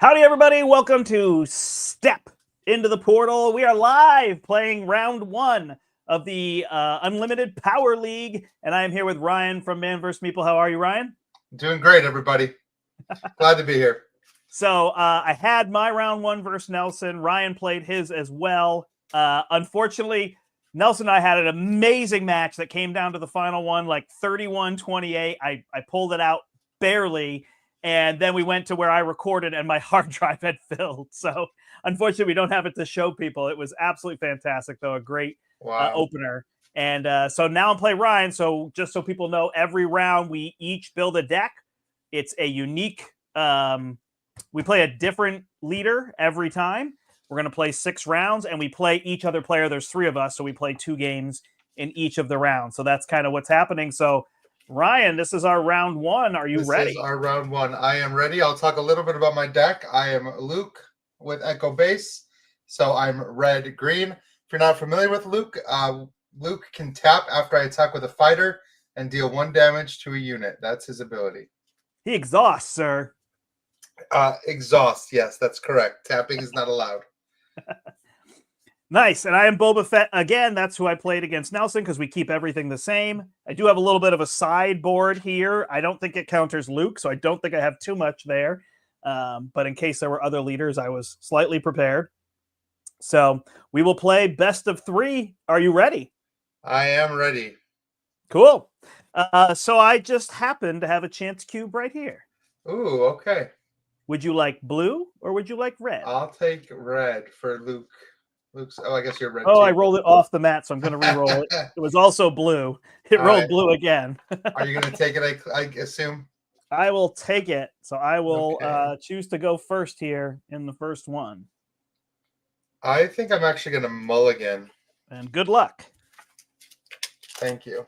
Howdy, everybody. Welcome to Step into the Portal. We are live playing round one of the Unlimited Power League, and I am here with Ryan from Man vs. Meeple. How are you, Ryan? Doing great, everybody. Glad to be here. So I had my round one versus Nelson. Ryan played his as well. Unfortunately, Nelson and I had an amazing match that came down to the final one, like 31-28. I pulled it out barely. And then we went to where I recorded and my hard drive had filled. So unfortunately, we don't have it to show people. It was absolutely fantastic, though. A great opener. And so now I'm playing Ryan. So just so people know, every round we each build a deck. It's a unique, we play a different leader every time. We're going to play 6 rounds and we play each other player. There's 3 of us. So we play 2 games in each of the rounds. So that's kind of what's happening. So Ryan, this is our round one. Are you ready? This is our round one. I am ready. I'll talk a little bit about my deck. I am Luke with Echo Base. So I'm red-green. If you're not familiar with Luke, Luke can tap after I attack with a fighter and deal 1 damage to a unit. That's his ability. He exhausts, sir. Exhaust. Yes, that's correct. Tapping is not allowed. Nice. And I am Boba Fett again. That's who I played against Nelson because we keep everything the same. I do have a little bit of a sideboard here. I don't think it counters Luke, so I don't think I have too much there. But in case there were other leaders, I was slightly prepared. So we will play best of 3. Are you ready? I am ready. Cool. So I just happen to have a chance cube right here. Ooh, okay. Would you like blue or would you like red? I'll take red for Luke. Luke's. Oh, I guess you're red. Oh, too. I rolled it off the mat, so I'm going to re-roll it. It was also blue. It rolled blue again. Are you going to take it, I assume? I will take it. So I will choose to go first here in the first one. I think I'm actually going to mulligan. And good luck. Thank you.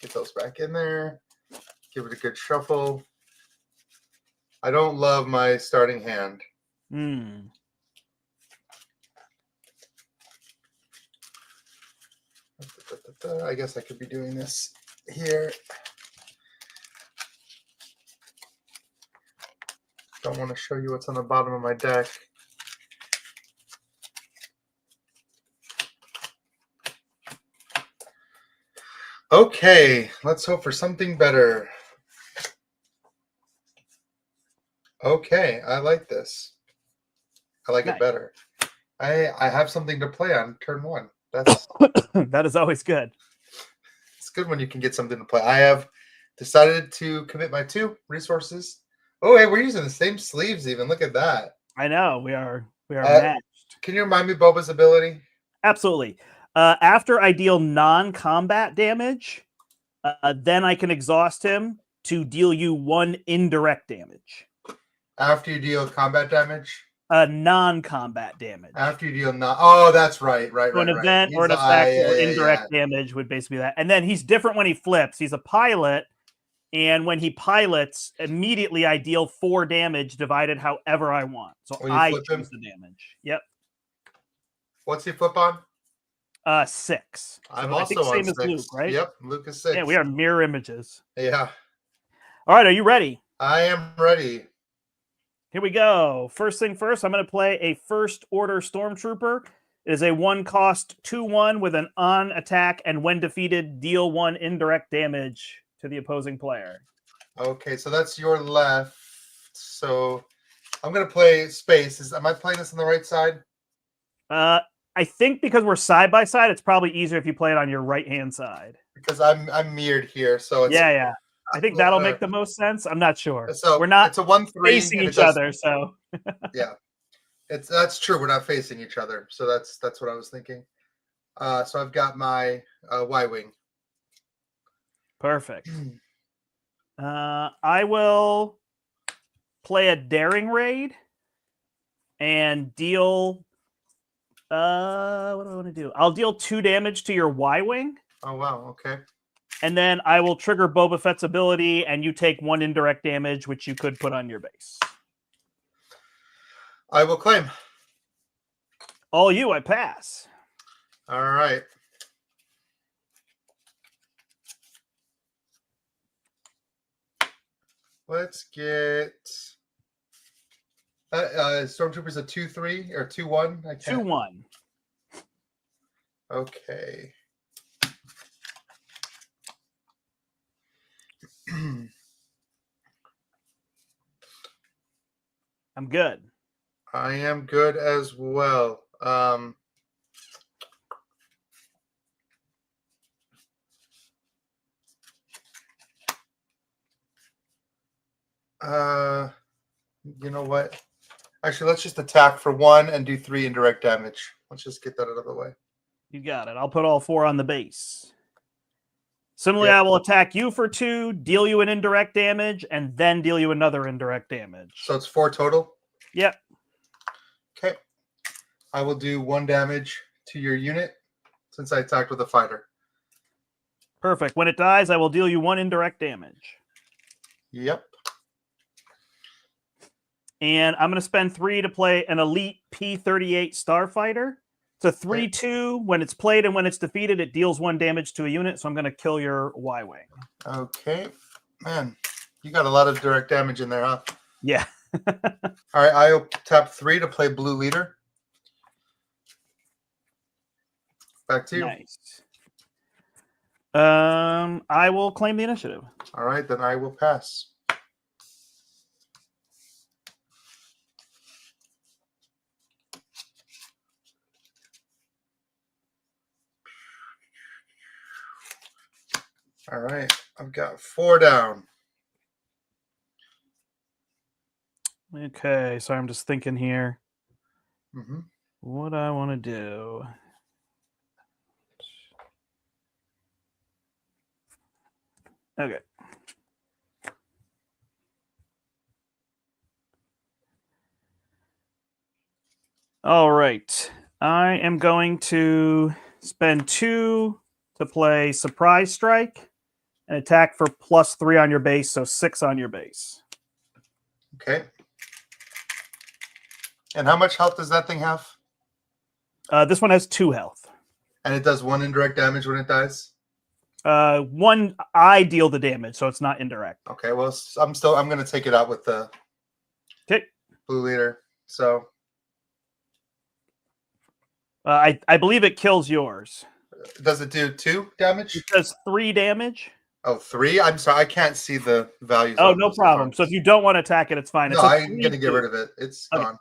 Get those back in there. Give it a good shuffle. I don't love my starting hand. I guess I could be doing this here. Don't want to show you what's on the bottom of my deck. Okay, let's hope for something better. Okay, I like this. I like it better. I have something to play on turn 1. That's that is always good. It's good when you can get something to play. I have decided to commit my 2 resources. Oh, hey, we're using the same sleeves even. Look at that. I know. We are matched. Can you remind me Boba's ability? Absolutely. After I deal non-combat damage, then I can exhaust him to deal you 1 indirect damage. After you deal combat damage? Non-combat damage. After you deal oh, that's right. So an event or an effect or indirect damage would basically be that. And then he's different when he flips. He's a pilot, and when he pilots, immediately I deal 4 damage divided however I want. So I choose the damage. Yep. What's he flip on? 6. I'm so also I think same on 6. as Luke, right? Yep, Luke is 6. Yeah, we are mirror images. Yeah. All right, are you ready? I am ready. Here we go. First thing first, I'm going to play a First Order Stormtrooper. It is a 1-cost 2/1 with an on attack, and when defeated, deal 1 indirect damage to the opposing player. Okay, so that's your left. So I'm going to play space. Am I playing this on the right side? I think because we're side by side, it's probably easier if you play it on your right hand side. Because I'm mirrored here, so it's yeah. I think that'll make the most sense. I'm not sure. So we're not it's a 1/3 facing each other, so yeah, that's true. We're not facing each other, so that's what I was thinking. So I've got my Y-wing. Perfect. I will play a daring raid and deal. What do I want to do? I'll deal 2 damage to your Y-wing. Oh wow, okay. And then I will trigger Boba Fett's ability, and you take 1 indirect damage, which you could put on your base. I will claim. All you, I pass. All right. Let's get Stormtrooper's a 2-3 or 2-1. I can't. 2-1. Okay. I'm good. I am good as well. You know what? Actually, let's just attack for 1 and do 3 indirect damage. Let's just get that out of the way. You got it. I'll put all 4 on the base. Similarly, Yep. I will attack you for 2, deal you an indirect damage, and then deal you another indirect damage. So it's 4 total? Yep. Okay. I will do 1 damage to your unit since I attacked with a fighter. Perfect. When it dies, I will deal you 1 indirect damage. Yep. And I'm going to spend 3 to play an elite P-38 Starfighter. It's a 3/2. When it's played and when it's defeated, it deals 1 damage to a unit. So I'm going to kill your Y-Wing. Okay. Man, you got a lot of direct damage in there, huh? Yeah. All right, I'll tap 3 to play Blue Leader. Back to you. Nice. I will claim the initiative. All right, then I will pass. All right, I've got 4 down. Okay, so I'm just thinking here. Mm-hmm. What I want to do. Okay. All right. I am going to spend 2 to play Surprise Strike and attack for +3 on your base, so 6 on your base. Okay. And how much health does that thing have? This one has 2 health. And it does 1 indirect damage when it dies? 1, I deal the damage, so it's not indirect. Okay, well, I'm going to take it out with the Blue Leader. So I believe it kills yours. does it do 2 damage? It does 3 damage. Oh, 3? I'm sorry, I can't see the values. Oh, no problem. So if you don't want to attack it, it's fine. No, It's I'm going to get rid of it. It's gone.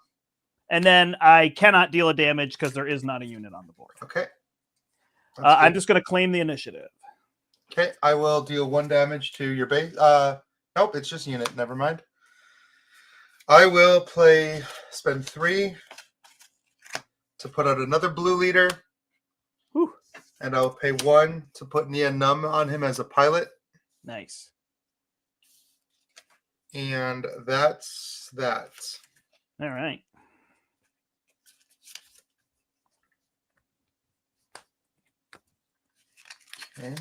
And then I cannot deal a damage because there is not a unit on the board. Okay. I'm just going to claim the initiative. Okay, I will deal 1 damage to your base. Nope, it's just unit. Never mind. I will spend 3 to put out another Blue Leader. Whew. And I'll pay 1 to put Nia Num on him as a pilot. Nice. And that's that. All right. Okay.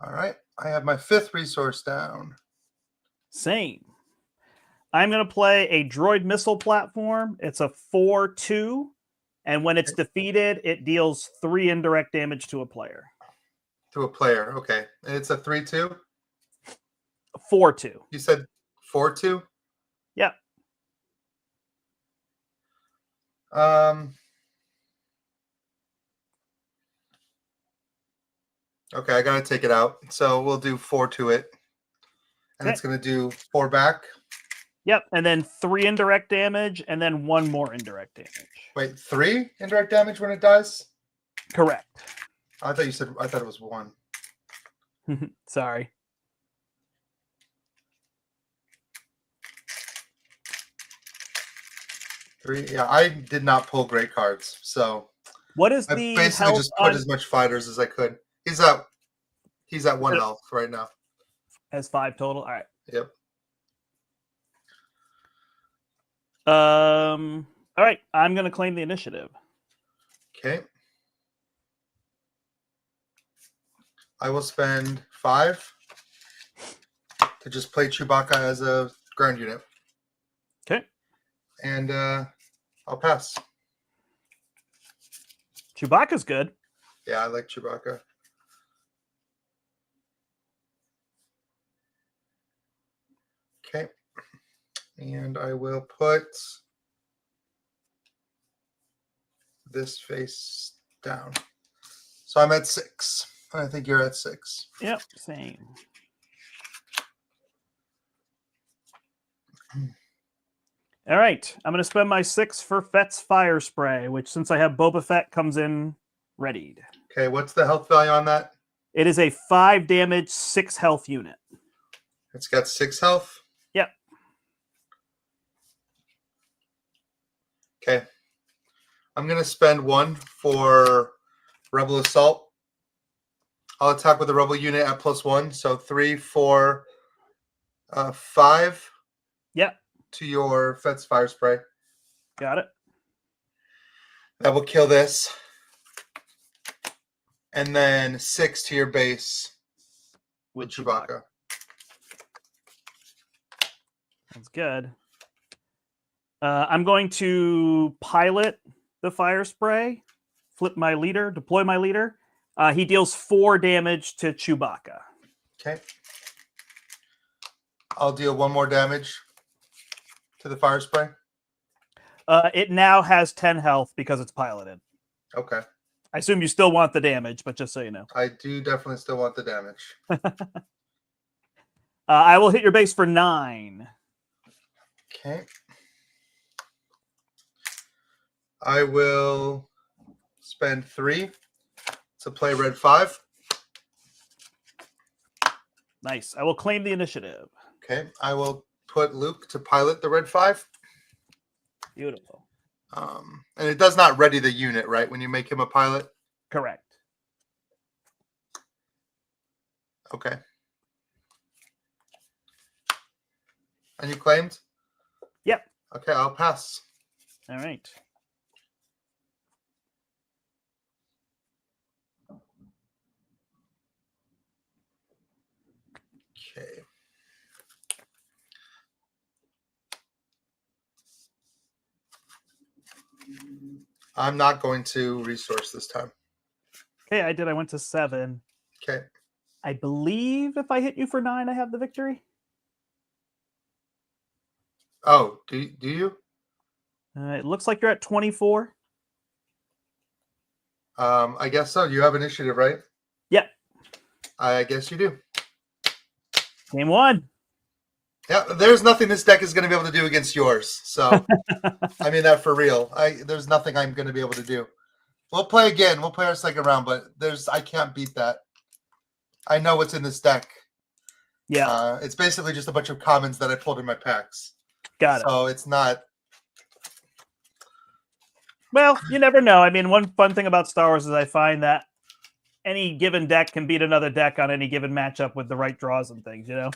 All right. I have my 5th resource down. Same. I'm going to play a droid missile platform. It's a 4/2. And when it's defeated, it deals 3 indirect damage to a player. To a player. Okay. And it's a 3/2? 4/2. You said 4/2? Yep. Okay, I gotta take it out. So we'll do 4 to it. And it's gonna do 4 back. Yep. And then 3 indirect damage, and then 1 more indirect damage. Wait, 3 indirect damage when it dies? Correct. I thought it was 1. Sorry. Three. Yeah, I did not pull great cards, so what is I the basically health just put as much fighters as I could. He's at 1 health right now. Has 5 total. All right. Yep. All right. I'm going to claim the initiative. Okay. I will spend 5 to just play Chewbacca as a ground unit. Okay. And I'll pass. Chewbacca's good. Yeah, I like Chewbacca. Okay. And I will put this face down. So I'm at 6. I think you're at 6. Yep, same. All right, I'm going to spend my 6 for Fett's Fire Spray, which since I have Boba Fett comes in readied. Okay, what's the health value on that? It is a 5 damage, 6 health unit. It's got 6 health? Yep. Okay. I'm going to spend 1 for Rebel Assault. I'll attack with the Rebel unit at +1. So 3, 4, 5. Yep. To your Fett's Fire Spray. Got it. That will kill this. And then 6 to your base with Chewbacca. That's good. I'm going to pilot the Fire Spray, flip my leader, deploy my leader. He deals 4 damage to Chewbacca. Okay. I'll deal 1 more damage to the Fire Spray. It now has 10 health because it's piloted. Okay. I assume you still want the damage, but just so you know. I do definitely still want the damage. I will hit your base for 9. Okay. I will spend 3 to play red 5. Nice. I will claim the initiative. Okay. I will put Luke to pilot the red 5. Beautiful. And it does not ready the unit, right? When you make him a pilot? Correct. Okay. And you claimed? Yep. Okay, I'll pass. All right. Okay. I'm not going to resource this time. Okay, I did. I went to 7. Okay. I believe if I hit you for 9, I have the victory. Oh, do you? It looks like you're at 24. I guess so. You have initiative, right? Yep. I guess you do. Game 1. Yeah, there's nothing this deck is going to be able to do against yours. So, I mean that for real. There's nothing I'm going to be able to do. We'll play again. We'll play our second round, but I can't beat that. I know what's in this deck. Yeah. It's basically just a bunch of commons that I pulled in my packs. Got it. So it's not. Well, you never know. I mean, one fun thing about Star Wars is I find that any given deck can beat another deck on any given matchup with the right draws and things, you know?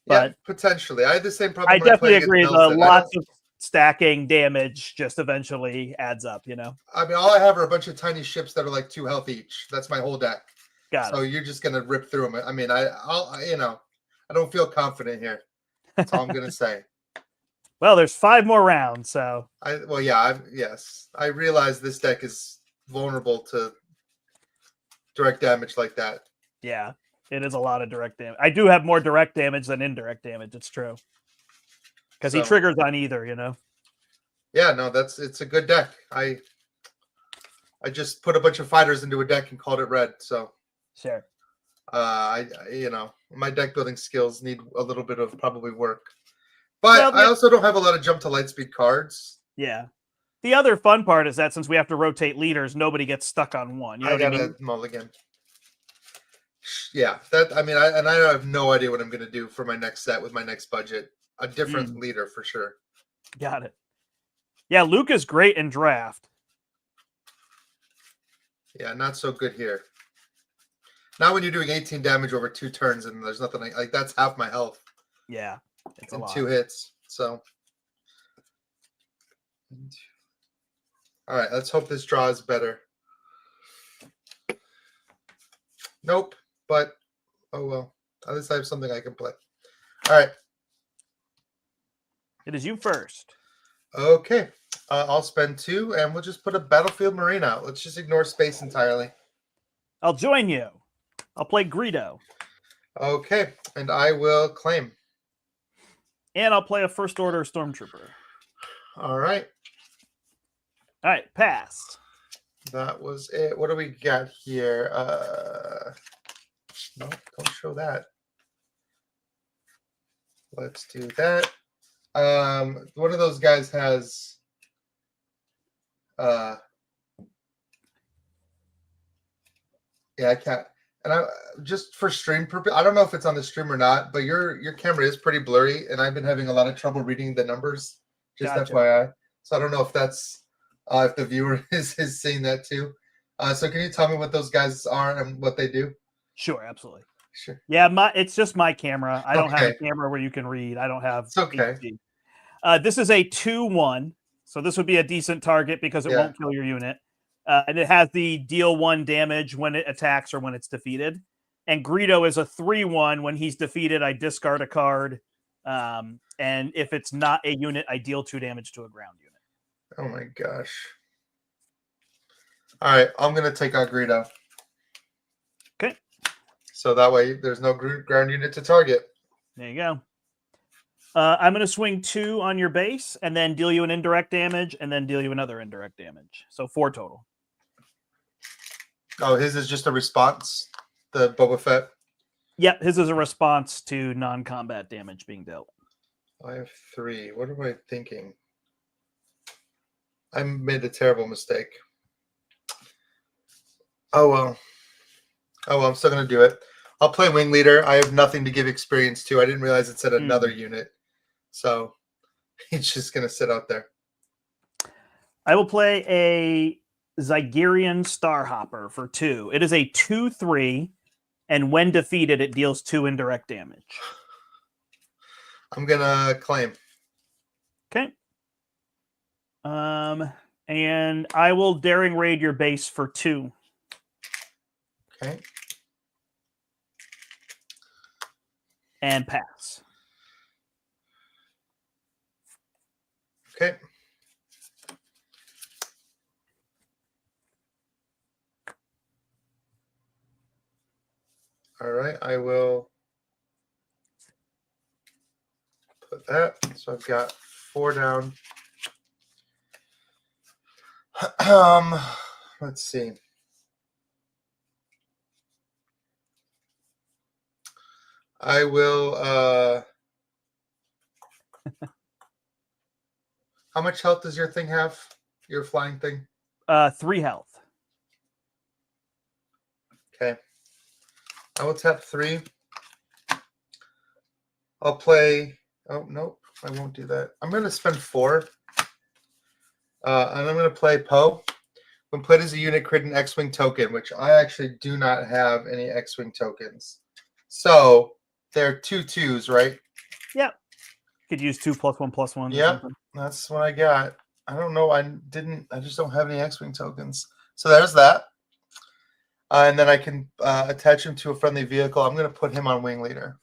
But yeah, potentially. I had the same problem. I definitely agree. Nelson. Lots of stacking damage just eventually adds up, you know? I mean, all I have are a bunch of tiny ships that are like 2 health each. That's my whole deck. Got so it. You're just going to rip through them. I mean, I don't feel confident here. That's all I'm going to say. Well, there's 5 more rounds, so. Yes. I realize this deck is vulnerable to direct damage like that. Yeah, it is a lot of direct damage. I do have more direct damage than indirect damage. It's true. Because he triggers on either, you know? Yeah, no, it's a good deck. I just put a bunch of fighters into a deck and called it red, so. Sure. My deck building skills need a little bit of probably work. But I also don't have a lot of jump to lightspeed cards. Yeah. The other fun part is that since we have to rotate leaders, nobody gets stuck on one. You know what I mean? Mulligan. Yeah, I have no idea what I'm going to do for my next set with my next budget. A different leader for sure. Got it. Yeah, Luke is great in draft. Yeah, not so good here. Not when you're doing 18 damage over 2 turns and there's nothing like that's half my health. Yeah, it's a lot. 2 hits. So, all right, let's hope this draw is better. Nope, but oh well. At least I have something I can play. All right. It is you first. Okay. I'll spend 2, and we'll just put a Battlefield Marine out. Let's just ignore space entirely. I'll join you. I'll play Greedo. Okay, and I will claim. And I'll play a first order stormtrooper. All right. All right, pass. That was it. What do we got here? No, don't show that. Let's do that. One of those guys has yeah, I can't. And I just for stream purpose, I don't know if it's on the stream or not, but your camera is pretty blurry, and I've been having a lot of trouble reading the numbers. Just Gotcha. FYI. So I don't know if that's if the viewer is seeing that too. So can you tell me what those guys are and what they do? Sure, absolutely. Sure. Yeah, it's just my camera. I don't have a Okay. camera where you can read. I don't have It's okay. HD. This is a 2/1, so this would be a decent target because it Yeah. won't kill your unit. And it has the deal 1 damage when it attacks or when it's defeated. And Greedo is a 3/1. When he's defeated, I discard a card. And if it's not a unit, I deal 2 damage to a ground unit. Oh my gosh. All right, I'm gonna take out Greedo. Okay. So that way there's no ground unit to target. There you go. I'm going to swing 2 on your base and then deal you an indirect damage and then deal you another indirect damage. So 4 total. Oh, his is just a response, the Boba Fett. Yep, his is a response to non-combat damage being dealt. I have 3. What am I thinking? I made a terrible mistake. Oh well. I'm still going to do it. I'll play Wing Leader. I have nothing to give experience to. I didn't realize it said another unit. So he's just going to sit out there. I will play a Zygerian Starhopper for 2. It is a 2/3, and when defeated, it deals 2 indirect damage. I'm going to claim. Okay. And I will Daring Raid your base for 2. Okay. And pass. Okay. All right, I will put that. So I've got 4 down. Let's see. I will how much health does your thing have? Your flying thing? 3 health. Okay. I will tap 3. I'll play. Oh, nope. I won't do that. I'm going to spend 4. And I'm going to play Poe. When played as a unit, create an X-Wing token, which I actually do not have any X-Wing tokens. So they're 2/2s, right? Yep. Could use 2+1/+1. Yep. That's what I got. I don't know. I just don't have any X-Wing tokens. So there's that. And then I can attach him to a friendly vehicle. I'm going to put him on Wing Leader.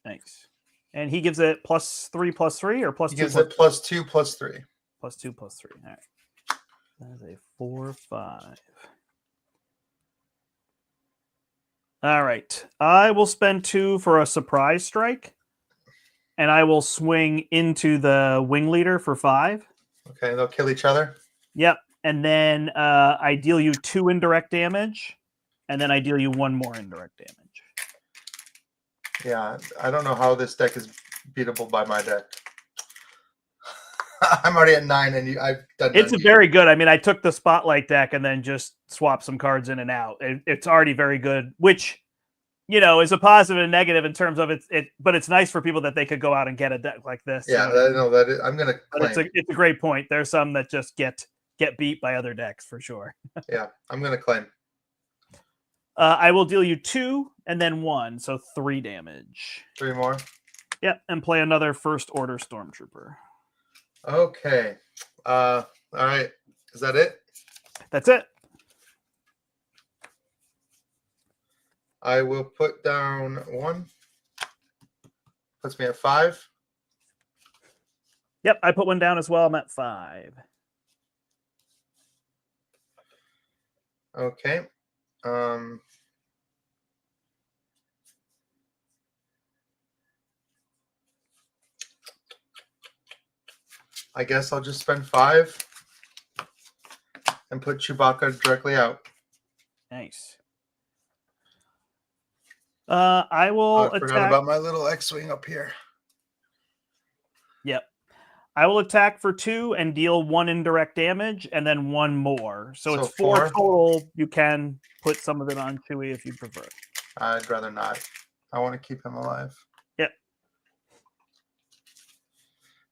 Thanks. And he gives it +3/+3 or +2? He gives it +2/+3. +2/+3. All right. That is a 4/5. All right. I will spend 2 for a surprise strike. And I will swing into the Wing Leader for 5. Okay, they'll kill each other. Yep. And then I deal you 2 indirect damage. And then I deal you 1 more indirect damage. Yeah, I don't know how this deck is beatable by my deck. I'm already at 9, and I've done. It's very good. I mean, I took the Spotlight deck and then just swapped some cards in and out. It's already very good, which, you know, is a positive and negative in terms of it. But it's nice for people that they could go out and get a deck like this. Yeah, you know? I'm gonna. But it's a great point. There's some that just get beat by other decks for sure. Yeah, I'm gonna claim. I will deal you 2 and then 1, so 3 damage. 3 more. Yep, and play another First Order Stormtrooper. Okay. All right. Is that it? That's it. I will put down 1. Puts me at 5. Yep, I put 1 down as well. I'm at 5. Okay. I guess I'll just spend 5 and put Chewbacca directly out. Nice. I will I forgot attack. about my little X-Wing up here. Yep. I will attack for 2 and deal 1 indirect damage and then 1 more. So it's 4 total. You can put some of it on Chewie if you prefer. I'd rather not. I want to keep him alive. Yep.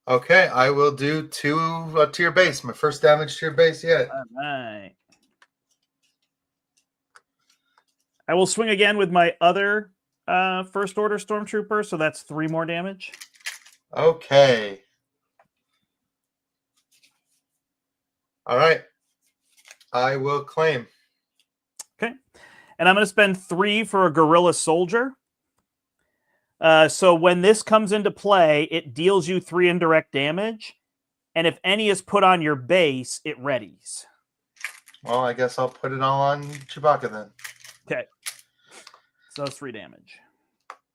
Okay, I will do 2 to your base. My first damage to your base yet. All right. I will swing again with my other First Order Stormtrooper, so that's 3 more damage. Okay. All right. I will claim. Okay. And I'm going to spend 3 for a Guerrilla Soldier. So when this comes into play, it deals you 3 indirect damage. And if any is put on your base, it readies. Well, I guess I'll put it all on Chewbacca then. Okay. So that's 3 damage.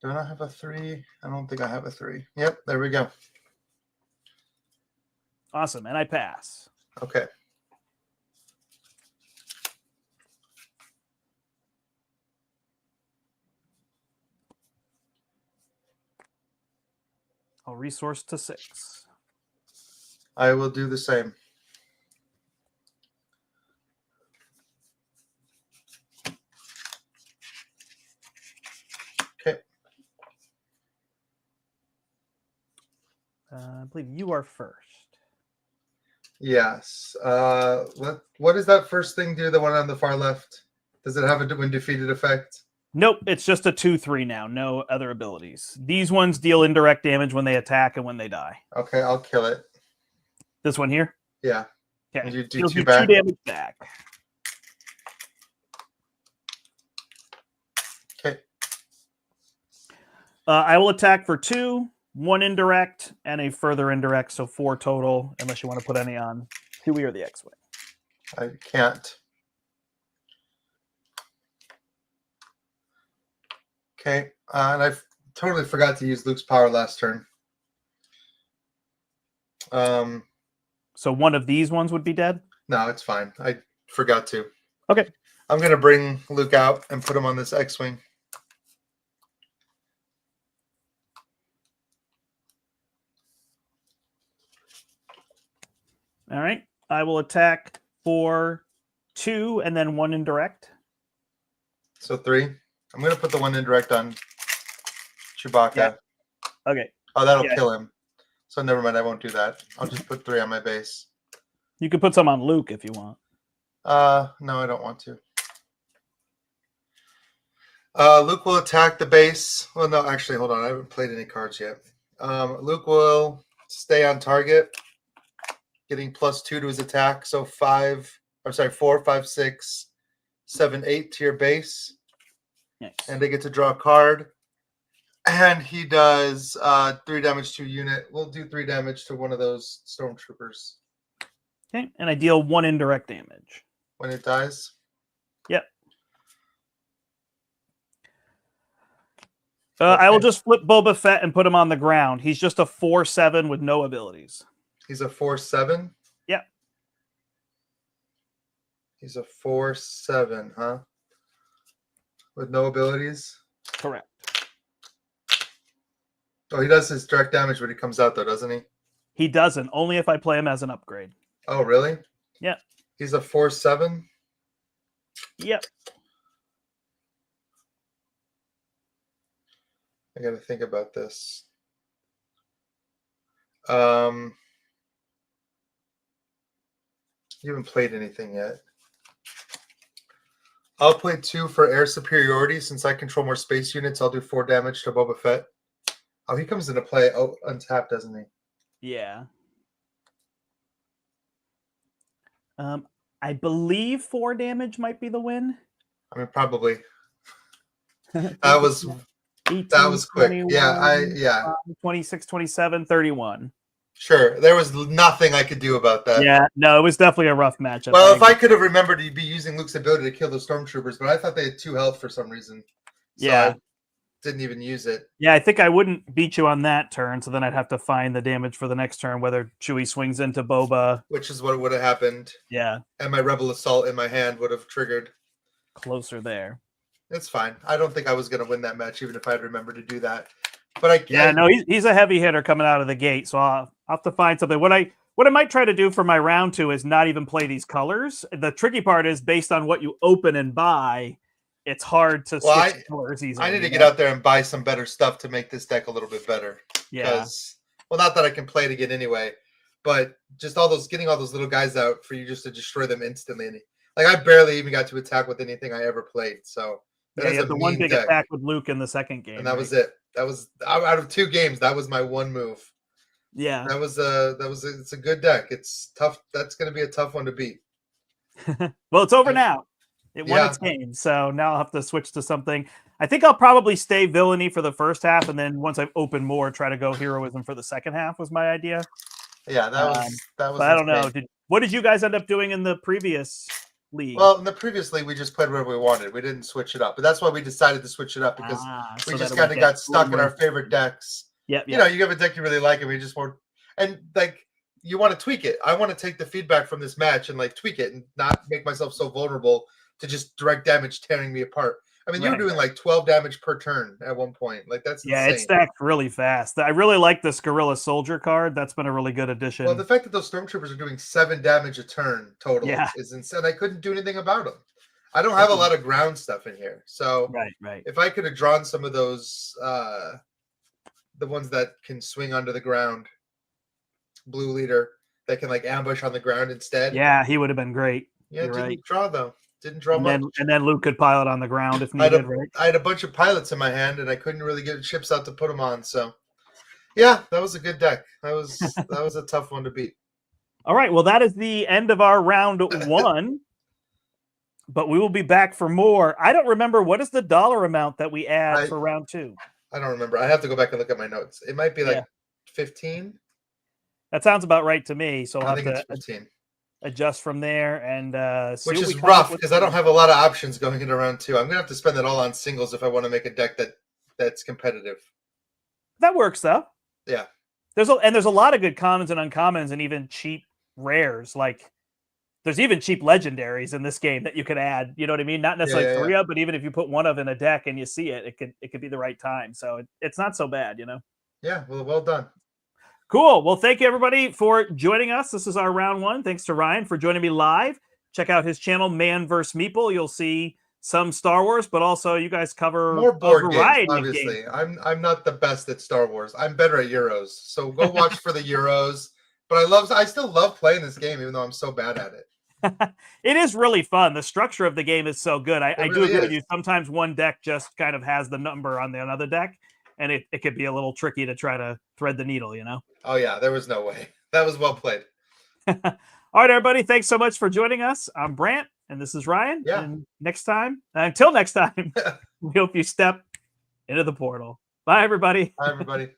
Do I not have a 3? I don't think I have a 3. Yep, there we go. Awesome. And I pass. Okay. I'll resource to 6. I will do the same. Okay. I believe you are first. Yes. What does that first thing do, the one on the far left? Does it have a when defeated effect? Nope, it's just a 2/3 now. No other abilities. These ones deal indirect damage when they attack and when they die. Okay, I'll kill it. This one here? Yeah. Okay. You do Deals 2 you back. 2 damage back. Okay. I will attack for 2, 1 indirect, and a further indirect, so 4 total, unless you want to put any on Chewie or the X-Wing. I can't. Okay. And I totally forgot to use Luke's power last turn. So one of these ones would be dead? No, it's fine. I forgot to. Okay. I'm going to bring Luke out and put him on this X-Wing. All right. I will attack for 2 and then 1 indirect. So 3. I'm going to put the 1 indirect on Chewbacca. Yeah. Okay. Oh, that'll kill him. So never mind. I won't do that. I'll just put 3 on my base. You could put some on Luke if you want. No, I don't want to. Luke will attack the base. Well, no, actually, hold on. I haven't played any cards yet. Luke will stay on target, getting +2 to his attack. So 4, 5, 6, 7, 8 to your base. Nice. And they get to draw a card. And he does 3 damage to a unit. We'll do 3 damage to one of those stormtroopers. Okay, and I deal 1 indirect damage. When it dies? Yep. I will just flip Boba Fett and put him on the ground. He's just a 4/7 with no abilities. He's a 4/7? Yep. He's a 4/7, huh? With no abilities? Correct. Oh, he does his direct damage when he comes out, though, doesn't he? He doesn't. Only if I play him as an upgrade. Oh, really? Yeah. He's a 4/7? Yep. I got to think about this. You haven't played anything yet. I'll play 2 for air superiority. Since I control more space units, I'll do 4 damage to Boba Fett. Oh, he comes into play untapped, doesn't he? Yeah. I believe 4 damage might be the win. I mean, probably. That was 18, that was quick. 21, Yeah. 26, 27, 31. Sure. There was nothing I could do about that. Yeah, no, it was definitely a rough matchup. Well, if I could have remembered, you'd be using Luke's ability to kill those stormtroopers, but I thought they had 2 health for some reason. So yeah. didn't even use it. Yeah, I think I wouldn't beat you on that turn, so then I'd have to find the damage for the next turn, whether Chewie swings into Boba. Which is what would have happened. Yeah. And my Rebel Assault in my hand would have triggered. Closer there. It's fine. I don't think I was going to win that match, even if I'd remembered to do that. But no, he's a heavy hitter coming out of the gate, so I'll have to find something. What I might try to do for my round 2 is not even play these colors. The tricky part is based on what you open and buy, it's hard to switch colors easily. I need to get out there and buy some better stuff to make this deck a little bit better. Yeah. Well, not that I can play it again anyway, but just getting all those little guys out for you just to destroy them instantly. Like I barely even got to attack with anything I ever played. So you had the one big attack with Luke in the second game, and that was it. That was out of 2 games. That was my one move. Yeah, it's a good deck. It's tough. That's going to be a tough one to beat. Well, it's over now. It won its game, so now I'll have to switch to something. I think I'll probably stay villainy for the first half, and then once I've opened more, try to go heroism for the second half. Was my idea. Yeah, that was. But I don't know. What did you guys end up doing in the previous league? Well, in the previous league, we just played whatever we wanted. We didn't switch it up, but that's why we decided to switch it up because we just kind of got stuck in our favorite decks. Yep. You know, you have a deck you really like, and we just want, and like you want to tweak it. I want to take the feedback from this match and like tweak it and not make myself so vulnerable to just direct damage tearing me apart. I mean, you were doing like 12 damage per turn at one point. Like that's insane. It stacked really fast. I really like this Guerrilla Soldier card. That's been a really good addition. Well, the fact that those Stormtroopers are doing 7 damage a turn total is insane. I couldn't do anything about them. I don't have a lot of ground stuff in here. So right. If I could have drawn some of those, the ones that can swing onto the ground, blue leader that can like ambush on the ground instead. Yeah, he would have been great. Yeah, didn't draw though. Didn't draw much. And then Luke could pilot on the ground if needed, right? I had a bunch of pilots in my hand, and I couldn't really get ships out to put them on. So, yeah, that was a good deck. That was a tough one to beat. All right, well, that is the end of our round 1. But we will be back for more. I don't remember, what is the dollar amount that we add for round 2? I don't remember. I have to go back and look at my notes. It might be like 15. That sounds about right to me. So I think it's 15. Adjust from there and which is rough because I don't have a lot of options going into round 2. I'm gonna have to spend it all on singles if I want to make a deck that's competitive. That works though. Yeah. There's a lot of good commons and uncommons and even cheap rares. Like there's even cheap legendaries in this game that you could add. You know what I mean? Not necessarily 3 of, but even if you put 1 of in a deck and you see it, it could be the right time. So it's not so bad, you know. Yeah. Well done. Cool. Well, thank you, everybody, for joining us. This is our round 1. Thanks to Ryan for joining me live. Check out his channel, Man vs. Meeple. You'll see some Star Wars, but also you guys cover more board games, obviously. I'm not the best at Star Wars. I'm better at Euros. So go watch for the Euros. But I still love playing this game, even though I'm so bad at it. It is really fun. The structure of the game is so good. I do agree with you. Sometimes one deck just kind of has the number on the another deck, and it could be a little tricky to try to thread the needle, you know? Oh, yeah. There was no way. That was well played. All right, everybody. Thanks so much for joining us. I'm Brant, and this is Ryan. Yeah. And until next time, we hope you step into the portal. Bye, everybody. Bye, everybody.